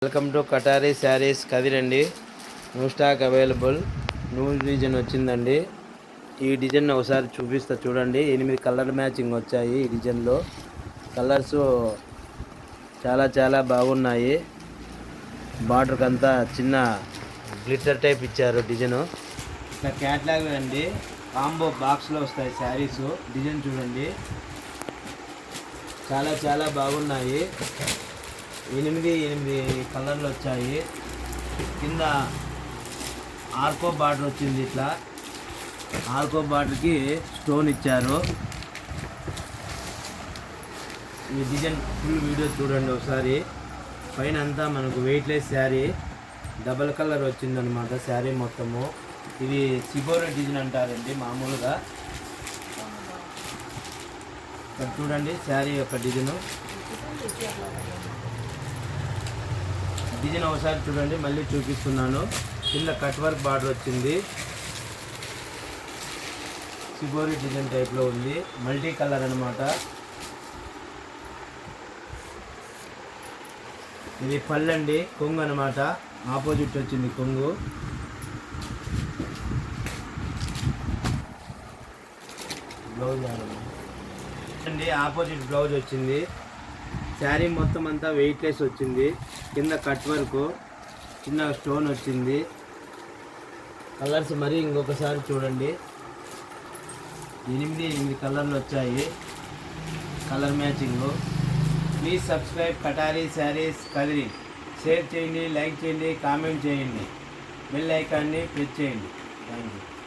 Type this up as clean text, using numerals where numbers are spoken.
Welcome to Katari saris కదిరండి. New stock available. New design వచ్చిందండి. ఈ డిజైన్ ఒకసారి చూపిస్తా చూడండి. 8 కలర్ మ్యాచింగ్ వచ్చాయి. ఈ డిజైన్లో కలర్స్ చాలా బాగున్నాయి. బార్డర్కి అంతా చిన్న గ్లిటర్ టైప్ ఇచ్చారు డిజైన్. ఇట్లా క్యాట్లాగ్ అండి. కాంబో బాక్స్లో వస్తాయి శారీస్. డిజైన్ చూడండి, చాలా బాగున్నాయి. 8 కలర్లు వచ్చాయి. కింద ఆర్కో బార్డర్ వచ్చింది. ఇట్లా ఆర్కో బార్డర్కి స్టోన్ ఇచ్చారు. ఈ డిజైన్ ఫుల్ వీడియో చూడండి ఒకసారి. పైన అంతా మనకు వెయిట్లెస్ శారీ, డబల్ కలర్ వచ్చిందనమాట శారీ మొత్తము. ఇది సిబోరా డిజైన్ అంటారండి మామూలుగా. ఇక్కడ చూడండి శారీ యొక్క డిజైన్ ఒకసారి చూడండి, మళ్ళీ చూపిస్తున్నాను. కింద కట్ వర్క్ బార్డర్ వచ్చింది. సిబోరి డిజైన్ టైప్లో ఉంది. మల్టీ కలర్ అనమాట. ఇది పళ్ళండి, కొంగు అనమాట. ఆపోజిట్ వచ్చింది కొంగు. బ్లౌజ్ అండి, ఆపోజిట్ బ్లౌజ్ వచ్చింది. శారీ మొత్తం అంతా వెయిట్లెస్ వచ్చింది. కింద కట్ వర్క్, చిన్న స్టోన్ వచ్చింది. కలర్స్ మరి ఇంకొకసారి చూడండి. 8 కలర్లు వచ్చాయి. Colour matching. Please subscribe కటారీ saris Kadiri. Share చేయండి, లైక్ చేయండి, కామెంట్ చేయండి, బెల్ ఐకాన్ని ప్రెస్ చేయండి. Thank you.